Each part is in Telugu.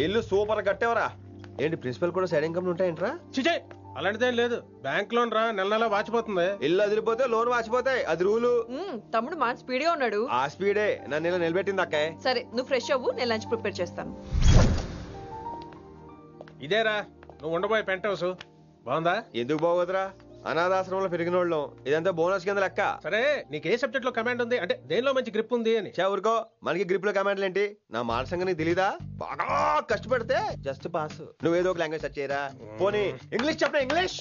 ఇల్లు సూపర్ కట్టేవరా. ఏంటి ప్రిన్సిపల్ కూడా సైడ్ ఇన్కమ్ ఉంటాయంట్రా? చిచే అలాంటిదేం లేదు. బ్యాంక్ లోన్ రా, నెల నెల వాచిపోతుంది. ఇల్లు అదిరిపోతే లోన్ వాచిపోతాయి, అది రూలు. తమ్ముడు మన స్పీడ్ గా ఉన్నాడు. ఆ స్పీడే నన్ను ఇలా నిలబెట్టింది అక్కే. సరే నువ్వు ఫ్రెష్ అవ్వు, నేను లంచ్ ప్రిపేర్ చేస్తాను. ఇదేరా నువ్వు ఉండబోయే పెంట్ హౌస్. బాగుందా? ఎందుకు బాగోదురా, అనాథాశ్రమంలో పెరిగిన వాళ్ళం. ఇదంతా బోనస్ కింద లెక్క. సరే నీకు ఏ సబ్జెక్ట్ లో కమాండ్ ఉంది, అంటే దేనిలో మంచి గ్రిప్ ఉంది అని. ఊరుకో, మనకి గ్రిప్ లో కమాండ్లు ఏంటి? నా మాట సంగతి నీకు తెలీదా? బాగా కష్టపడితే జస్ట్ పాస్. నువ్వేదో ఒక లాంగ్వేజ్ సెర్చ్ చేయరా. పోనీ ఇంగ్లీష్ చెప్పనా? English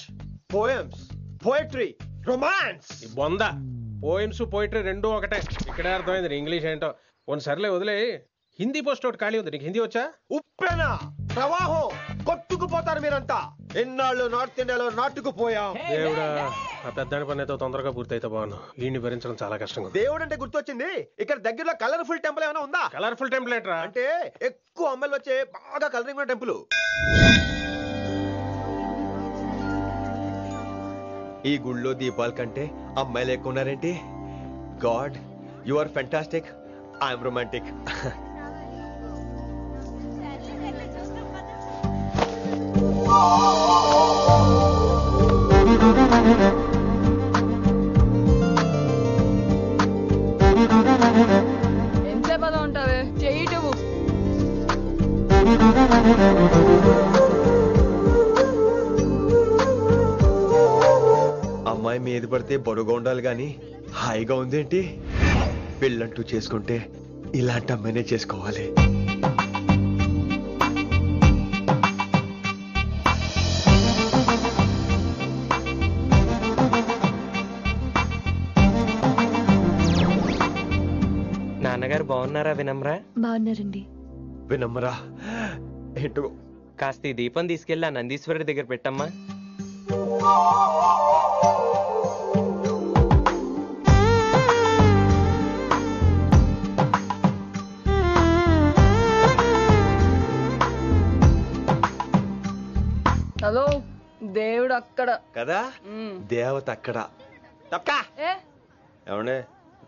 poems, poetry, romance. బొంద పోయిమ్స్ పోయిటరీ రెండూ ఒకటే. ఇక్కడే అర్థమైంది ఇంగ్లీష్ ఏంటో. కొన్ని సర్లే వదిలే. హిందీ పోస్ట్ ఒకటి ఖాళీ ఉంది, నీకు హిందీ వచ్చా? ఉప్పెన ప్రవాహం కొట్టుకుపోతారు మీరంతా. ఎన్నాళ్ళు నార్త్ ఇండియాలో నాటుకుపోయాం. దేవుడా, ఆ పెద్దాని పని అయితే తొందరగా పూర్తయితే బాగున్నాను. వీడిని భరించడం చాలా కష్టంగా ఉంది. దేవుడు అంటే గుర్తొచ్చింది, ఇక్కడ దగ్గరలో కలర్ఫుల్ టెంపుల్ ఏమైనా ఉందా? కలర్ఫుల్ టెంపుల్ ఏంట్రా? అంటే ఎక్కువ అమ్మాయిలు వచ్చే బాగా కలరింగ్ ఉన్న టెంపుల్. ఈ గుళ్ళో దీపాల కంటే అమ్మాయిలు ఎక్కువ ఉన్నారేంటి? God, you are fantastic, I'm romantic. ఎంతసేపు అలా ఉంటావే, చెయ్యటము. అమ్మాయి మీద పడితే బరువుగా ఉండాలి గాని హాయిగా ఉందేంటి? పెళ్ళంటూ చేసుకుంటే ఇలాంటి అమ్మాయినే చేసుకోవాలి. నాన్నగారు బాగున్నారా వినమ్రా? బాగున్నారండి. వినమ్రా ఏంటో. కాస్త ఈ దీపం తీసుకెళ్ళి ఆ నందీశ్వరుడి దగ్గర పెట్టమ్మా. హలో, దేవుడు అక్కడ కదా, దేవత అక్కడ. తప్పకా ఏ ఏమండే,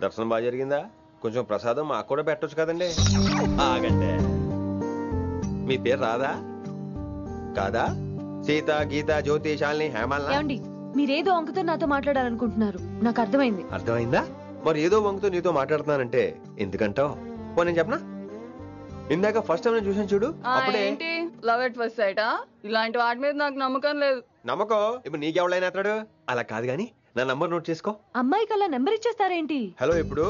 దర్శనం బాగా జరిగిందా? కొంచెం ప్రసాదం మాకు కూడా పెట్టొచ్చు కదండి. ఆగండి, మీ పేరు రాదా? కాదా? సీత, గీత, జ్యోతి, శాలిని, హేమల్. ఏమండి, మీరేదో వంకతో నాతో మాట్లాడాలనుకుంటున్నారు, నాకు అర్థమైంది. అర్థమైందా? మరి ఏదో వంగుతో నీతో మాట్లాడుతున్నానంటే ఎందుకంటావు? పో నేను చెప్పనా? ఇందాక ఫస్ట్ టైం నేను చూసాను చూడు, అప్పుడే. ఏంటి లవ్ ఎట్ ఫస్ట్ సైటా? ఇలాంటి వాటి మీద నాకు నమ్మకం లేదు. నమ్మకం ఇప్పుడు నీకెవడైనా అతడు? అలా కాదు గాని నా నంబర్ నోట్ చేసుకో. అమ్మాయికి అలా నెంబర్ ఇచ్చేస్తారేంటి? హలో, ఇప్పుడు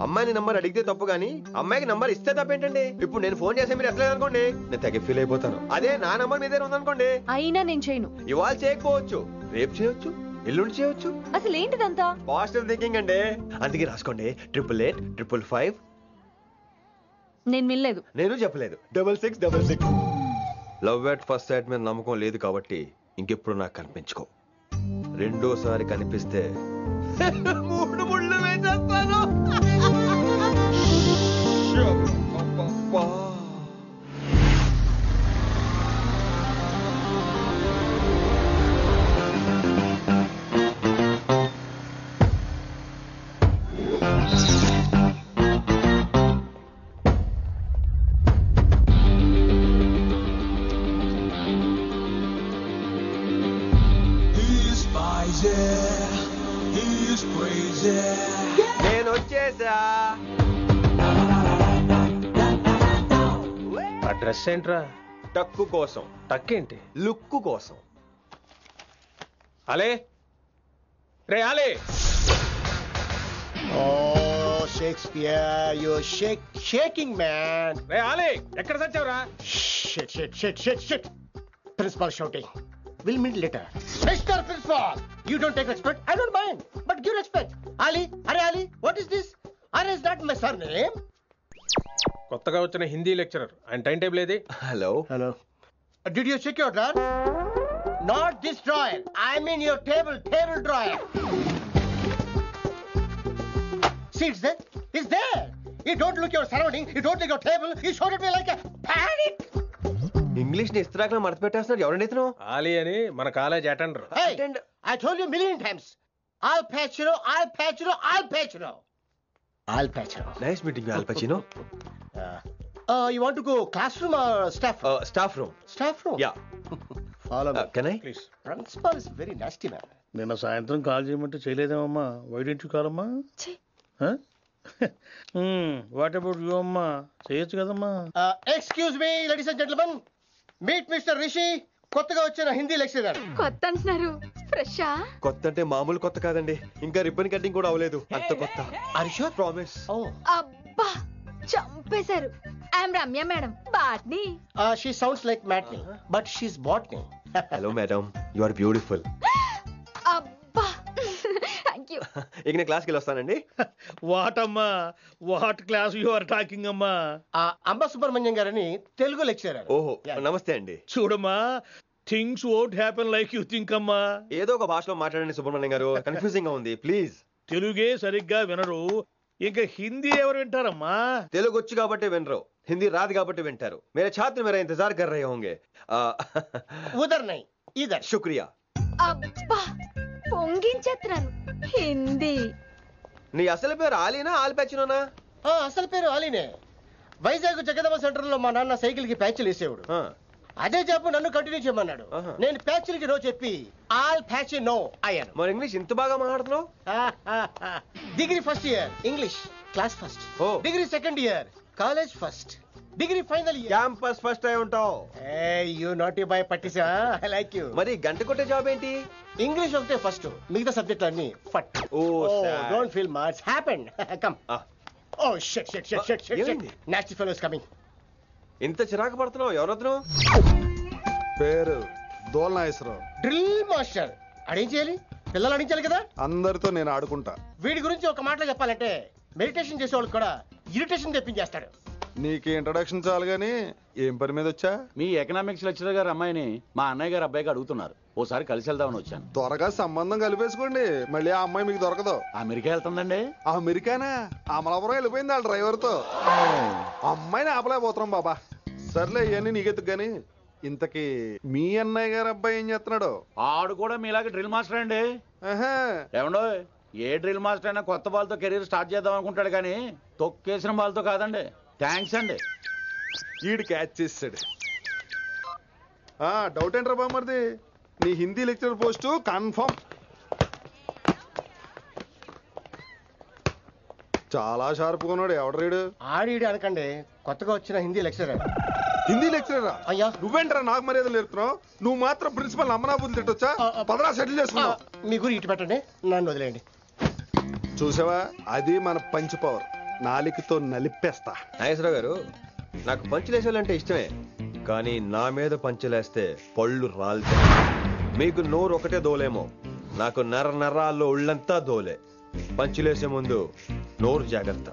అమ్మాయిని నంబర్ అడిగితే తప్పు గానీ అమ్మాయికి నంబర్ ఇస్తే తప్పేంటండి? ఇప్పుడు నేను ఫోన్ చేస్తే మీరు ఎట్లా అనుకోండి, నేను తెగ ఫీల్ అయిపోతాను. అదే నా నంబర్ మీ దగ్గర ఉందనుకోండి, అయినా నేను చేయను. ఇవాళ చేయకపోవచ్చు, రేపు చేయొచ్చు, ఎల్లుండి చేయొచ్చు. అసలు ఏంటిదంతా? పాజిటివ్ థింకింగ్ అండి. అందుకే రాసుకోండి 888 నేను వినలేదు. నేను చెప్పలేదు 6666. లవ్ ఎట్ ఫస్ట్ సైట్ మీద నమ్మకం లేదు కాబట్టి ఇంకెప్పుడు నాకు కనిపించుకో. రెండోసారి కనిపిస్తే 3 ముళ్ళు వేసేస్తాను. నేను వచ్చేసా. ఆ డ్రెస్ ఏంట్రా? టక్కు కోసం. టక్కేంటి? లుక్కు కోసం. అలే రే అలే. Oh, Shakespeare, you're shaking, man. రే అలే, ఎక్కడ చచ్చావురా? Shit. Principal shouting. We'll meet later. Mr. Principal, you don't take respect. I don't mind, but give respect. Ali, what is this? Is that my surname? కొత్తగా వచ్చిన హిందీ లెక్చరర్, ఆయన టైం టేబుల్ ఏది? Hello. Did you check your drawer? Not this drawer. I mean your table drawer. See, it's there. You don't look your surrounding. You don't look your table. You showed at me like a panic. English ని ఇస్త్రాక్ మడత పెట్టేస్తున్నాడు. ఎవరండి ఇతను? ఆలీ అని మన college attender. Hey, I told you a million times. I'll patch you. Nice meeting, all పచినో. You want to go classroom or staff room? Staff room. Staff room? Yeah. Follow me. Can I? Please. Principal is very nasty man. నిన్న సాయంత్రం కాల్ చేయమంటే చేయలేదేమమ్మా? వైడెంట్ కాలమ్మా? వాట్ అబౌట్ యూ అమ్మా? చేయొచ్చు కదమ్మా? Excuse me, ladies and gentlemen. Meet Mr. Rishi. కొత్తగా వచ్చిన హిందీ లెక్చరర్. కొత్త అంటున్నారు, ఫ్రెషా? కొత్త అంటే మామూలు కొత్త కాదండి, ఇంకా రిబ్బన్ కటింగ్ కూడా అవ్వలేదు, అంత కొత్త. Are you sure? Promise. Oh. అబ్బా చంపేశారు. I'm Ramya madam, botany. She sounds like Matney, but she's botany. Hello madam, you are beautiful. అబ్బా థ్యాంక్ యూ. ఇక నేను క్లాస్కి వస్తానండి. వాట్ అమ్మా? What class you are talking అమ్మా? అంబ సుబ్రహ్మణ్యం గారని తెలుగు లెక్చరర్. ఓహో, నమస్తే అండి. చూడమ్మా, things won't happen like you think అమ్మా. ఏదో ఒక భాషలో మాట్లాడండి సుబ్రహ్మణ్యం గారు, కన్ఫ్యూజింగ్ గా ఉంది, ప్లీజ్. తెలుగే సరిగ్గా వినరు, ఇంకా హిందీ ఎవరు వింటారమ్మా? తెలుగు వచ్చు కాబట్టి వినరు, హిందీ రాదు కాబట్టి వింటారు. మేరే ఛాత్ర మేరా ఇంతజార్ కర్ రహే హోంగే. ఉదర్ నై ఇదర్. శుక్రియా. అబ్బా పొంగించేస్తున్నాను. హిందీ. నీ అసలు పేరు ఆలీనా ఆల్పచ్చినోనా? అసలు పేరు ఆలీనే. వైజాగ్ జగదమ్మ సెంటర్ లో మా నాన్న సైకిల్ కి ప్యాచ్లు వేసేవాడు. అదే జాబ్ నన్ను కంటిన్యూ చేయమన్నాడు. నేను ప్యాచ్లకి నో చెప్పి ఆల్ ప్యాచ్ నో అయ్యాను. మరి ఇంగ్లీష్ ఇంత బాగా మాట్లాడుతున్నావు? Degree first year English class first. Oh. Degree second year college first. Degree final year campus first అయి ఉంటావు. యూ నాటీ బాయ్ పట్టిసా. I like you. మరి గంట కొట్టే జాబ్ ఏంటి? ఇంగ్లీష్ ఒకటే ఫస్ట్, మిగతా సబ్జెక్ట్ అన్ని ఫట్. sad. Don't feel much happen. Come. Oh shit shit shit shit shit. ఏమైంది? Nasty fellows coming. ఇంత చిరాకు పడుతున్నావు, ఎవరొద్దు? పేరు దోల్నాగేశ్వరరావు. Drill master. అడేం చేయాలి? పిల్లలు అడించాలి కదా. అందరితో నేను ఆడుకుంటా. వీడి గురించి ఒక మాటలో చెప్పాలంటే మెడిటేషన్ చేసే వాళ్ళకి కూడా ఇరిటేషన్ తెప్పించేస్తాడు. నీకు ఇంట్రడక్షన్ చాలు గానీ ఏం పని మీద వచ్చా? మీ ఎకనామిక్స్ లెక్చరర్ గారు అమ్మాయిని మా అన్నయ్య గారు అబ్బాయికి అడుగుతున్నారు, ఓసారి కలిసి వెళ్దామని వచ్చాను. త్వరగా సంబంధం కలిపేసుకోండి, మళ్ళీ ఆ అమ్మాయి మీకు దొరకదు. అమెరికా వెళ్తుందండి. అమెరికానా? అమలాపురం వెళ్ళిపోయింది వాళ్ళ డ్రైవర్ తో. అమ్మాయిని ఆపలేకపోతున్నాం బాబా. సర్లే ఇవన్నీ నీకెత్తుకు గాని, ఇంతకీ మీ అన్నయ్య గారు అబ్బాయి ఏం చేస్తున్నాడు? ఆడు కూడా మీలాగే డ్రిల్ మాస్టర్ అండి. ఆహా. ఏమండో, ఏ డ్రిల్ మాస్టర్ అయినా కొత్త బాల్తో కెరీర్ స్టార్ట్ చేద్దాం అనుకుంటాడు కానీ తొక్కేసిన బాల్తో కాదండి. థ్యాంక్స్ అండి. ఈడు క్యాచ్ చేసాడు. డౌట్ ఏంట్రా బామ్మర్ది, నీ హిందీ లెక్చరర్ పోస్టు కన్ఫర్మ్. చాలా షార్ప్ ఉన్నాడు. ఎవడరీడు? ఆడిడు అనకండి, కొత్తగా వచ్చిన హిందీ లెక్చరర్. హిందీ లెక్చరరా? అయ్యా నువ్వేంట్రా నాకు మర్యాదలు నేర్పుతున్నావు? నువ్వు మాత్రం ప్రిన్సిపల్ అమ్మనాబుద్ధి తిట్టొచ్చా? పదరా సెటిల్ చేసుకున్నావు. మీ గురి ఇటు పెట్టండి, నన్ను వదిలేయండి. చూసావా, అది మన పంచ్ పవర్. నాలికతో నలిపేస్తా. నాగేశ్వరరావు గారు, నాకు పంచులేసాలంటే ఇష్టమే, కానీ నా మీద పంచులేస్తే పళ్ళు రాలితే. మీకు నోరు ఒకటే దోలేమో, నాకు నరాల్లో ఒళ్ళంతా దోలే. పంచులేసే ముందు నోరు జాగ్రత్త.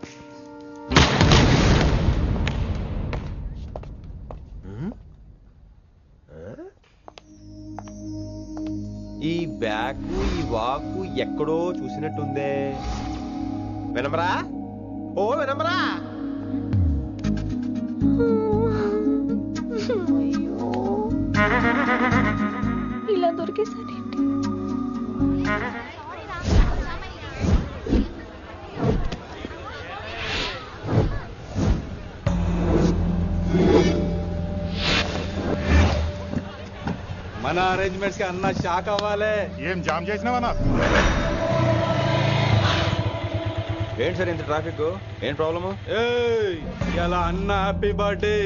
ఈ బ్యాకు ఈ వాకు ఎక్కడో చూసినట్టుందే. వినమరా? ఓ వినమరా? ఇలా దొరికేసాడేంటి? మన అరేంజ్మెంట్స్ కి అన్న షాక్ అవ్వాలి. ఏం జామ్ చేసినావన్నా? ఏంటి సార్ ఇంత ట్రాఫిక్? ఏం ప్రాబ్లము? ఇలా అన్న హ్యాపీ బర్త్డే,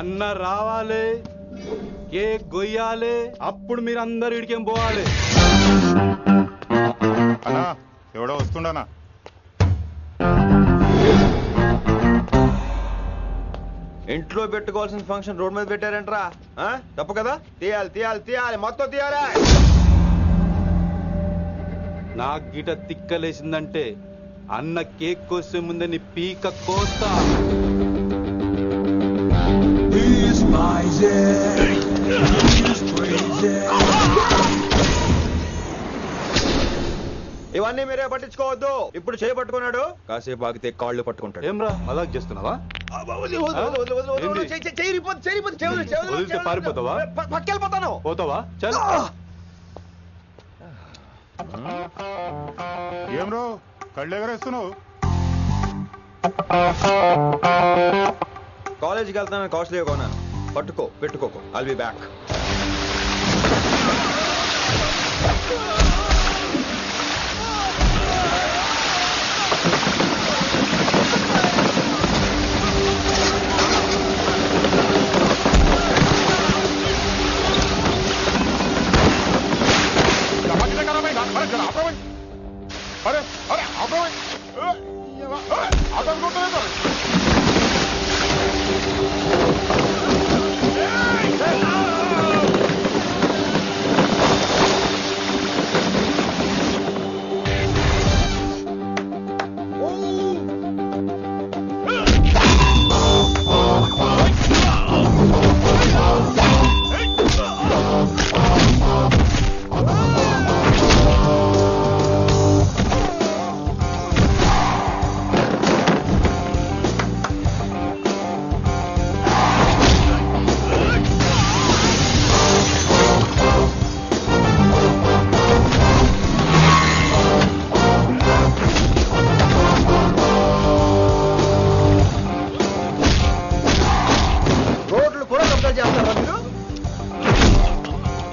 అన్న రావాలి, కేక్ గొయ్యాలి, అప్పుడు మీరు అందరు ఇడికేం పోవాలి. అన్నా ఎవడో వస్తుండనా? ఇంట్లో పెట్టుకోవాల్సిన ఫంక్షన్ రోడ్ మీద పెట్టారంట్రా. తప్పు కదా? తీయాలి తీయాలి తీయాలి, మొత్తం తీయాలి. నాకు గిట తిక్కలేసిందంటే అన్న కేక్ కోసే ముందే నీ పీక కోస్తా. ఇవన్నీ మీరే పట్టించుకోవద్దు. ఇప్పుడు చేయి పట్టుకున్నాడు, కాసేపు ఆగితే కాళ్ళు పట్టుకుంటాడు. ఏమ్రా మజాక్ చేస్తున్నావా? వదిలితే పారిపోతావా? పక్కెళ్ళిపోతాను. పోతావా? చల్. ఏం రో కళ్ళు ఎగరేస్తున్నావు? కాలేజీకి వెళ్తానని కాస్ట్లీగా కొన్నాను. పట్టుకో, పెట్టుకోకు. I'll be back. अरे अरे आप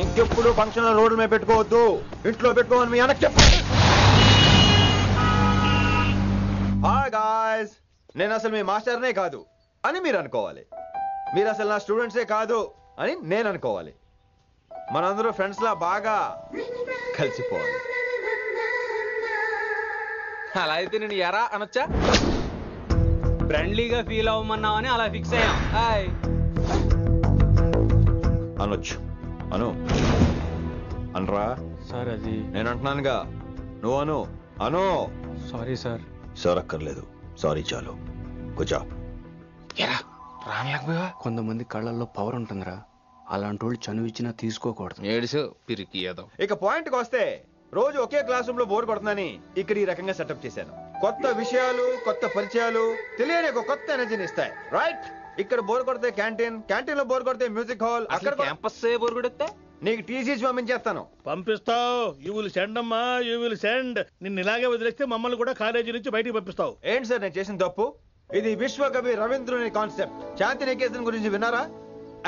ఇంకెప్పుడు ఫంక్షన్ రోడ్ల మీద పెట్టుకోవద్దు, ఇంట్లో పెట్టుకోమని మీ అన్నకు చెప్పండి. హాయ్ గాయ్స్, నేను అసలు మీ మాస్టర్నే కాదు అని మీరు అనుకోవాలి. మీరు అసలు నా స్టూడెంట్సే కాదు అని నేను అనుకోవాలి. మనందరూ ఫ్రెండ్స్ లా బాగా కలిసిపోవాలి. అలా అయితే నేను ఎరా అనొచ్చా? ఫ్రెండ్లీగా ఫీల్ అవ్వమన్నావని అలా ఫిక్స్ అయ్యాం. హాయ్ అనొచ్చు. అను అనరా సార్. అది నేను అంటున్నానుగా, నువ్వు అను. అను. Sorry sir. సార్ అక్కర్లేదు, సారీ చాలు. కూర్చో. రానలేకపోయా? కొంతమంది కళ్ళల్లో పవర్ ఉంటుందిరా, అలాంటి వాళ్ళు చనువు ఇచ్చినా తీసుకోకూడదు. ఏడుసు పిరికి ఏదో. ఇక పాయింట్కి వస్తే, రోజు ఒకే క్లాస్ రూమ్ లో బోర్ కొడుతుందని ఇక్కడ ఈ రకంగా సెటప్ చేశాను. కొత్త విషయాలు, కొత్త పరిచయాలు తెలియని ఒక కొత్త ఎనర్జీని ఇస్తాయి. రైట్? ఇక్కడ బోర్ కొడితే క్యాంటీన్, క్యాంటీన్ లో బోర్ కొడితే మ్యూజిక్ హాల్, అక్కడ క్యాంపస్ బోర్ కొడితే నీకు టీసీస్ పంపించేస్తాను. పంపిస్తావు. యూ విల్ సెండ్ అమ్మా, యూ విల్ సెండ్. నిన్ను ఇలాగే వదిలేస్తే మమ్మల్ని కూడా కాలేజీ నుంచి బయటికి పంపిస్తావు. ఏంటి సార్ నేను చేసిన తప్పు? ఇది విశ్వకవి రవీంద్రుని కాన్సెప్ట్. శాంతి నికేతన్ గురించి విన్నారా?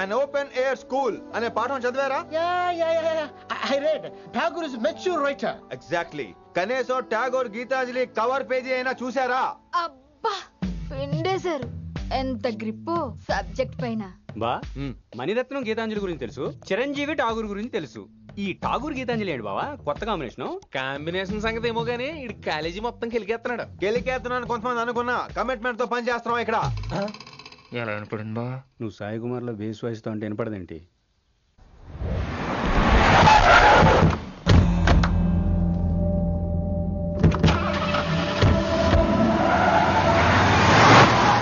అన్ ఓపెన్ ఎయిర్ స్కూల్ అనే పాఠం చదివారా? I read. Tagore is a mature writer. Exactly. కనీసం టాగోర్ గీతాంజలి కవర్ పేజీ అయినా చూసారా? అబ్బా పిండేశారు. ఎంత గ్రిప్పు సబ్జెక్ట్ పైన. బా మణిరత్నం గీతాంజలి గురించి తెలుసు, చిరంజీవి ఠాగూర్ గురించి తెలుసు. ఈ ఠాగూర్ గీతాంజలి ఏంటి బావా కొత్త కాంబినేషన్ సంగతి ఏమో గానీ ఇడు కాలేజీ మొత్తం కెలికేస్తున్నాడు. కెలికేస్తున్నాను కొంతమంది అనుకున్నా, కమిట్మెంట్ తో పని చేస్తున్నాం ఇక్కడ. ఎలా వినపడింది బా? నువ్వు సాయి కుమార్ లో బేస్ వాయిస్ తో అంటే వినపడదేంటి?